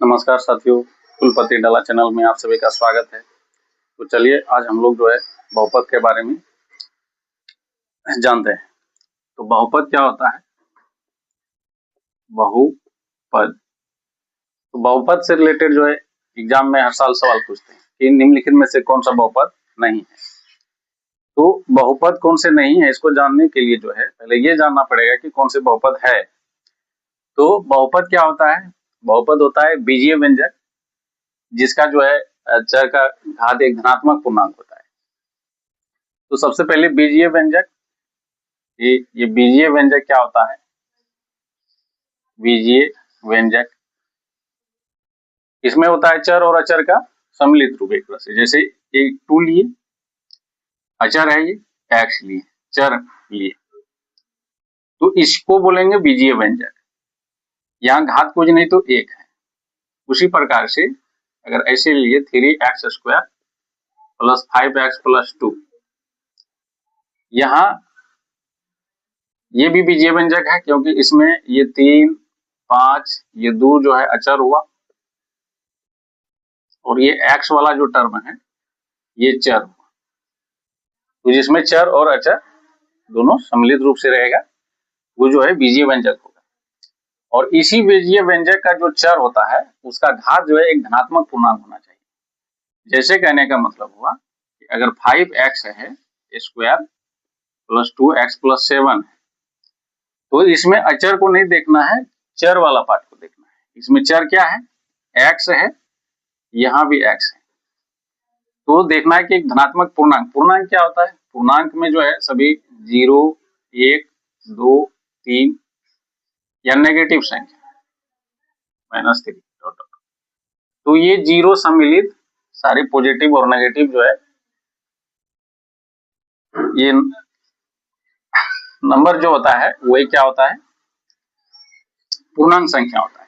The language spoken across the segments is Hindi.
नमस्कार साथियों, कुलपति डाला चैनल में आप सभी का स्वागत है। तो चलिए आज हम लोग जो है बहुपद के बारे में जानते हैं। तो बहुपद क्या होता है? बहुपद, तो बहुपद से रिलेटेड जो है एग्जाम में हर साल सवाल पूछते हैं कि निम्नलिखित में से कौन सा बहुपद नहीं है। तो बहुपद कौन से नहीं है इसको जानने के लिए जो है पहले ये जानना पड़ेगा कि कौन से बहुपद है। तो बहुपद क्या होता है? बहुपद होता है बीजीय व्यंजक जिसका जो है चर का घात एक धनात्मक पूर्णांक होता है। तो सबसे पहले बीजीय व्यंजक, ये बीजीय व्यंजक क्या होता है? बीजीय व्यंजक इसमें होता है चर और अचर का सम्मिलित रूप। एक तरह से जैसे ये 2 लिए, अचर है ये, x लिए, चर लिए, तो इसको बोलेंगे बीजीय व्यंजक। यहाँ घात कुछ नहीं तो 1 है। उसी प्रकार से अगर ऐसे लिए 3x² प्लस 5x प्लस 2, यहाँ ये भी बीजीय व्यंजक है क्योंकि इसमें ये 3, 5, ये 2 जो है अचर हुआ और ये x वाला जो टर्म है ये चर हुआ। तो जिसमें चर और अचर दोनों सम्मिलित रूप से रहेगा वो जो है बीजीय व्यंजक होगा। और इसी बीजीय व्यंजक का जो चर होता है उसका घात जो है एक धनात्मक पूर्णांक होना चाहिए। जैसे कहने का मतलब हुआ कि अगर 5x है स्क्वायर प्लस 2x प्लस 7 है, तो इसमें अचर को नहीं देखना है, चर वाला पार्ट को देखना है। इसमें चर क्या है? x है, यहाँ भी x है। तो देखना है कि एक धनात्मक पूर्णांक, पूर्णांक क्या होता है? पूर्णांक में जो है सभी 0, 1, 2, 3 या नेगेटिव संख्या -3 तो ये 0 सम्मिलित सारे पॉजिटिव और नेगेटिव जो है ये नंबर जो होता है वही क्या होता है? पूर्णांक संख्या होता है।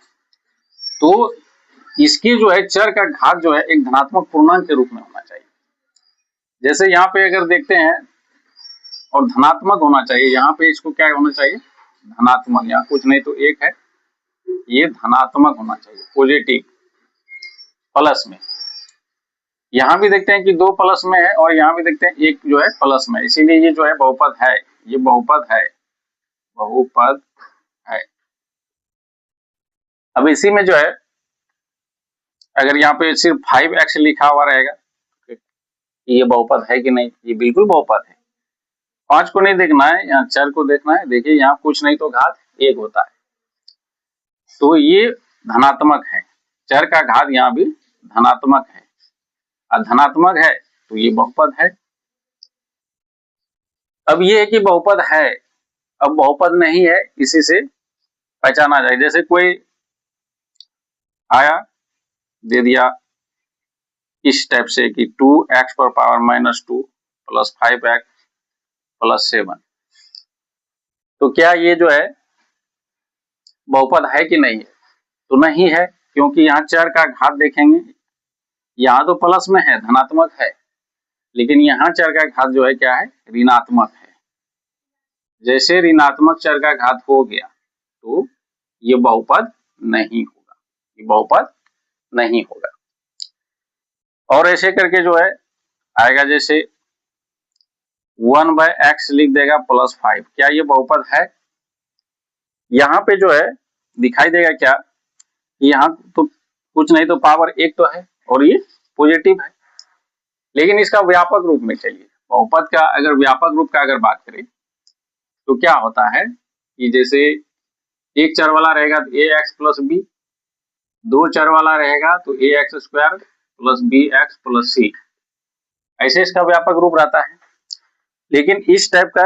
तो इसकी जो है चर का घात जो है एक धनात्मक पूर्णांक के रूप में होना चाहिए। जैसे यहाँ पे अगर देखते हैं और धनात्मक होना चाहिए, यहाँ पे इसको क्या होना चाहिए? धनात्मक, यहाँ कुछ नहीं तो 1 है, ये धनात्मक होना चाहिए, पॉजिटिव प्लस में। यहाँ भी देखते हैं कि 2 प्लस में है और यहाँ भी देखते हैं 1 जो है प्लस में, इसीलिए ये जो है बहुपद है, ये बहुपद है, बहुपद है। अब इसी में जो है अगर यहाँ पे सिर्फ 5x लिखा हुआ रहेगा ये बहुपद है कि नहीं? ये बिल्कुल बहुपद है। 5 को नहीं देखना है, यहाँ चर को देखना है। देखिए यहाँ कुछ नहीं तो घात 1 होता है, तो ये धनात्मक है। चर का घात यहाँ भी धनात्मक है और धनात्मक है तो ये बहुपद है। अब ये है कि बहुपद है, अब बहुपद नहीं है इसी से पहचाना जाए। जैसे कोई आया दे दिया इस टाइप से कि 2x पर पावर -2 प्लस 5x प्लस 7, तो क्या ये जो है बहुपद है कि नहीं है? तो नहीं है, क्योंकि यहाँ चर का घात देखेंगे, यहाँ तो प्लस में है, धनात्मक है, लेकिन यहाँ चर का घात जो है क्या है? ऋणात्मक है। जैसे ऋणात्मक चर का घात हो गया तो ये बहुपद नहीं होगा, ये बहुपद नहीं होगा। और ऐसे करके जो है आएगा, जैसे 1/x लिख देगा प्लस 5, क्या ये बहुपद है? यहाँ पे जो है दिखाई देगा क्या, यहाँ तो कुछ नहीं तो पावर 1 तो है और ये पॉजिटिव है, लेकिन इसका व्यापक रूप में चलिए बहुपद का अगर व्यापक रूप का अगर बात करें तो क्या होता है कि जैसे एक चर वाला रहेगा तो ax प्लस b, 2 चर वाला रहेगा तो ax² plus bx plus c, ऐसे इसका व्यापक रूप रहता है। लेकिन इस टाइप का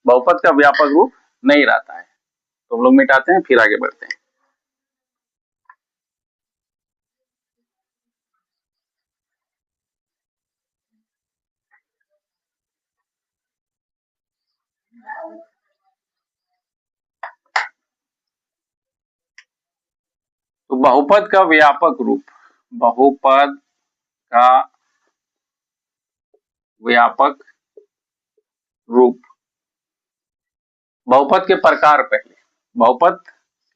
बहुपद का व्यापक रूप नहीं रहता है। तो हम लोग मिटाते हैं, फिर आगे बढ़ते हैं। तो बहुपद का व्यापक रूप, बहुपद का व्यापक रूप, बहुपद के प्रकार, पहले बहुपद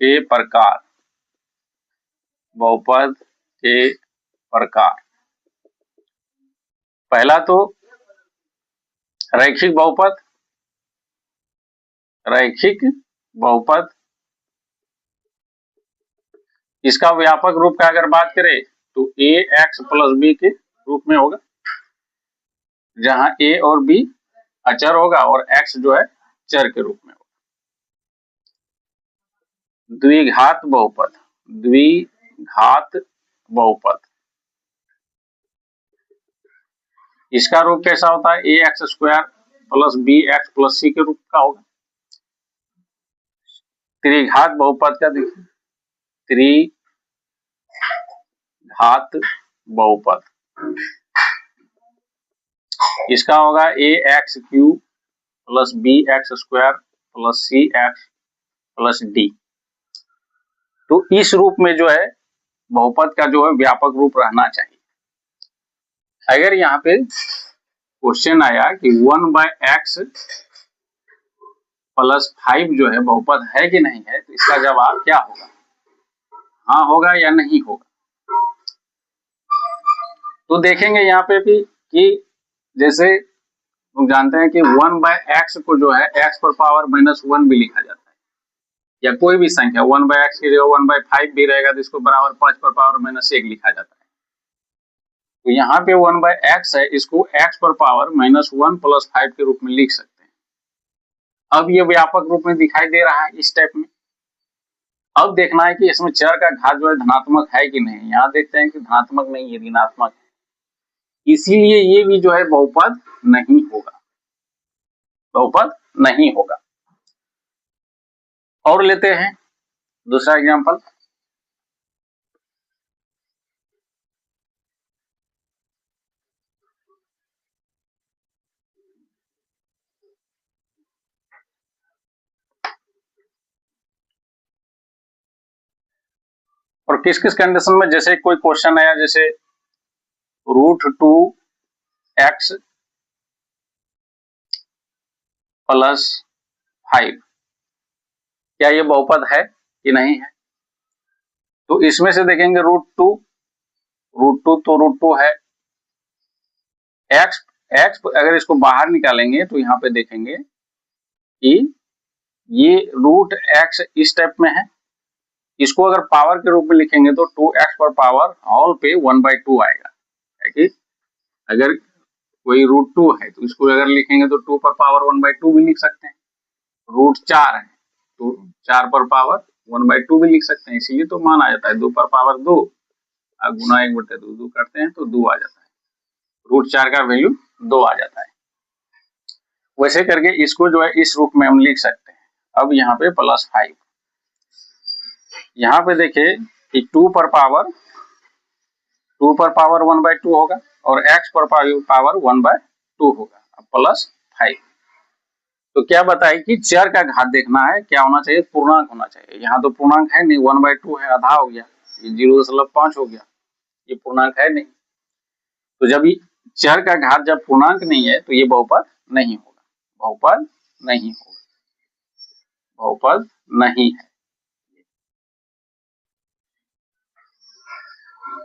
के प्रकार, बहुपद के प्रकार। पहला तो रैखिक बहुपद। रैखिक बहुपद, इसका व्यापक रूप का अगर बात करें तो a x प्लस b के रूप में होगा, जहां a और b अचर होगा और x जो है चर के रूप में होगा। द्विघात बहुपद। द्विघात बहुपद, इसका रूप कैसा होता है? a x square plus b x plus c के रूप का होगा। त्रिघात बहुपद का देखिए, त्रिघात बहुपद, इसका होगा a x cube plus b x square plus c x plus d। तो इस रूप में जो है बहुपद का जो है व्यापक रूप रहना चाहिए। अगर यहाँ पे क्वेश्चन आया कि 1/x प्लस 5 जो है बहुपद है कि नहीं है, तो इसका जवाब क्या होगा? हाँ होगा या नहीं होगा? तो देखेंगे यहाँ पे भी कि जैसे लोग जानते हैं कि 1/x को जो है x पर पावर -1 भी लिखा जाता है, या कोई भी संख्या 1/x की जगह 1/5 भी रहेगा तो इसको बराबर 5 पर पावर -1 लिखा जाता है। तो यहाँ पे 1/x है, इसको x पर पावर -1 प्लस 5 के रूप में लिख सकते हैं। अब ये व्यापक रूप में दिखाई दे रहा है इस टाइप में। अब देखना है कि इसमें चर का घात जो है धनात्मक है कि नहीं। यहाँ देखते हैं कि धनात्मक नहीं है, ऋणात्मक है, इसीलिए ये भी जो है बहुपद नहीं होगा, बहुपद नहीं होगा। और लेते हैं दूसरा एग्जांपल। और किस किस कंडीशन में, जैसे कोई क्वेश्चन आया जैसे √2x प्लस 5, क्या ये बहुपद है कि नहीं है? तो इसमें से देखेंगे √2 तो √2 है। x अगर इसको बाहर निकालेंगे तो यहाँ पे देखेंगे कि ये √x इस टाइप में है। इसको अगर पावर के रूप में लिखेंगे तो 2x पर पावर होल पे 1/2 आएगा, है कि? अगर कोई √2 है तो इसको अगर लिखेंगे तो 2 पर पावर 1/2 भी लिख सकते हैं। √4 है तो 4 पर पावर 1/2 भी लिख सकते हैं, इसीलिए तो मान आ जाता है 2 पर पावर 2 और गुना 1/2 करते हैं तो 2 आ जाता है। √4 का वैल्यू 2 आ जाता है। वैसे करके इसको जो है इस रूप में हम लिख सकते हैं। अब यहाँ पे +5, यहाँ पे देखिए कि 2 पर पावर 1/2 होगा और x पर पावर 1/2 होगा, अब +5। तो क्या बताए कि चर का घात देखना है, क्या होना चाहिए? पूर्णांक होना चाहिए। यहाँ तो पूर्णांक है नहीं, 1/2 है, आधा हो गया, ये 0.5 हो गया, ये पूर्णांक है नहीं। तो जब चर का घात जब पूर्णांक नहीं है तो ये बहुपद नहीं होगा, बहुपद नहीं होगा, बहुपद नहीं है।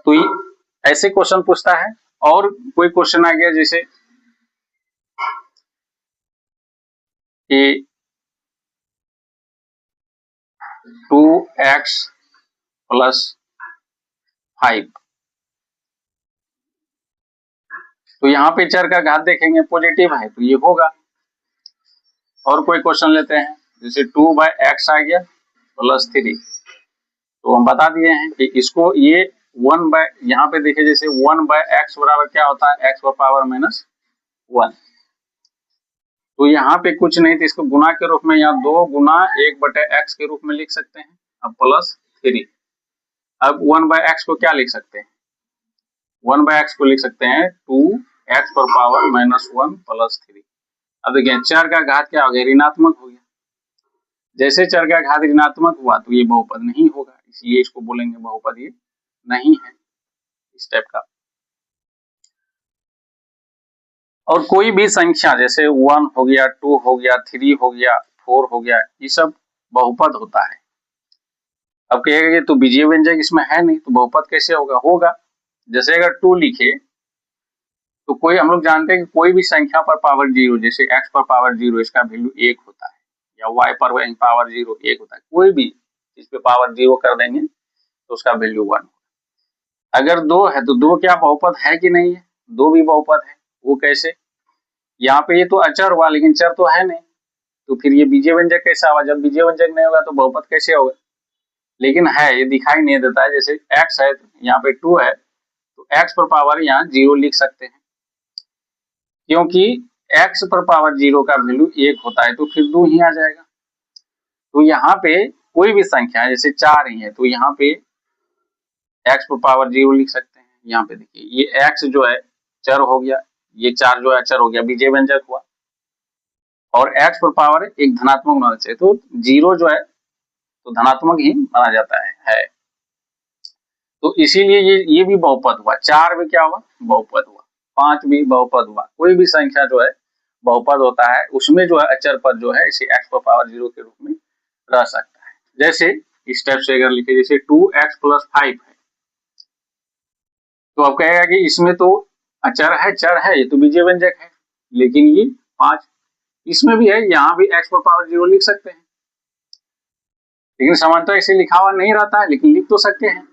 तो ऐसे क्वेश्चन पूछता है। और कोई क्वेश्चन आ गया जैसे कि 2x प्लस 5, तो यहाँ पे चर का घात देखेंगे पॉजिटिव है तो ये होगा। और कोई क्वेश्चन लेते हैं जैसे 2/x आ गया +3, तो हम बता दिए हैं कि इसको ये यहाँ पे देखिए जैसे 1/x बराबर क्या होता है? x पर पावर -1। तो यहाँ पे कुछ नहीं तो इसको गुना के रूप में यहाँ 2 गुना 1/x के रूप में लिख सकते हैं। अब +3, अब 1/x को क्या लिख सकते हैं? 1/x को लिख सकते हैं 2x पर पावर -1 +3। अब देखिए चर का घात क्या हो गया? ऋणात्मक हो गया। जैसे चर का घात ऋणात्मक हुआ तो ये बहुपद नहीं होगा, इसलिए इसको बोलेंगे बहुपद ये नहीं है, इस टाइप का। और कोई भी संख्या जैसे 1 हो गया, 2 हो गया, 3 हो गया, 4 हो गया, ये सब बहुपद होता है। अब कहेगा कि तो बीजीय व्यंजक इसमें है नहीं तो बहुपद कैसे होगा? होगा। जैसे अगर 2 लिखे तो कोई हम लोग जानते हैं कि कोई भी संख्या पर पावर 0, जैसे x पर पावर 0 इसका वैल्यू 1 होता है, या y पर पावर 0 1 होता है। कोई भी इस पे पावर 0 कर देंगे तो उसका वैल्यू 1 होगा। अगर 2 है तो 2 क्या बहुपद है कि नहीं है? 2 भी बहुपद है। वो कैसे? यहाँ पे ये तो अचर हुआ लेकिन चर तो है नहीं, तो फिर ये बीजीय व्यंजक कैसा हुआ? जब बीजीय व्यंजक नहीं होगा तो बहुपद कैसे होगा? लेकिन है, ये दिखाई नहीं देता है। जैसे x है, यहाँ पे 2 है तो x पर पावर यहाँ 0 लिख सकते हैं, क्योंकि x पर पावर 0 का वैल्यू 1 होता है तो फिर 2 ही आ जाएगा। तो यहाँ पे कोई भी संख्या है, जैसे 4 ही है तो यहाँ पे x पर पावर 0 लिख सकते हैं। यहाँ पे देखिए ये x जो है चर हो गया, ये 4 जो है चर हो गया, बीजीय व्यंजक हुआ। और x पर पावर एक धनात्मक होना चाहिए, तो 0 जो है तो धनात्मक ही माना जाता है। तो इसीलिए ये भी बहुपद हुआ। 4 भी क्या हुआ? बहुपद हुआ। 5 भी बहुपद हुआ। कोई भी संख्या जो है बहुपद होता है, उसमें जो है अचर पद जो है इसे x पर पावर 0 के रूप में रह सकता है। जैसे इस टाइप से अगर लिखे, जैसे 2x + 5 है तो अब कहेगा कि इसमें तो अचर है, चर है, ये तो बीजीय व्यंजक है, लेकिन ये 5 इसमें भी है, यहाँ भी x पर पावर 0 लिख सकते हैं, लेकिन सामान्यतः इसे लिखा हुआ नहीं रहता है, लेकिन लिख तो सकते हैं।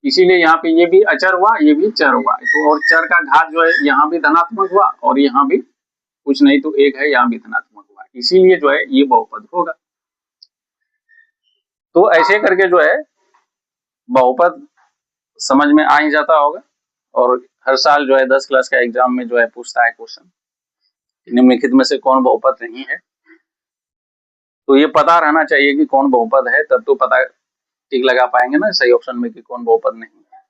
इसीलिए यहाँ पे ये भी अचर हुआ, ये भी चर हुआ। तो और चर का घात जो है यहाँ भी धनात्मक हुआ और यहाँ भी कुछ नहीं तो 1 है, यहाँ भी धनात्मक हुआ, इसीलिए जो है ये बहुपद होगा। तो ऐसे करके जो है बहुपद समझ में आ ही जाता होगा। और हर साल जो है 10 क्लास का एग्जाम में जो है पूछता है क्वेश्चन, निम्नलिखित में से कौन बहुपद नहीं है। तो ये पता रहना चाहिए कि कौन बहुपद है, तब तो पता टिक लगा पाएंगे ना सही ऑप्शन में कि कौन बहुपद नहीं है।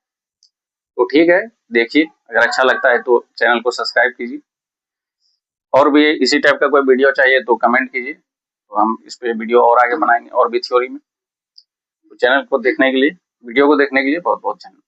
तो ठीक है, देखिए अगर अच्छा लगता है तो चैनल को सब्सक्राइब कीजिए, और भी इसी टाइप का कोई वीडियो चाहिए तो कमेंट कीजिए, तो हम इस पे वीडियो और आगे बनाएंगे और भी थ्योरी में। तो चैनल को देखने के लिए, वीडियो को देखने के लिए बहुत बहुत धन्यवाद।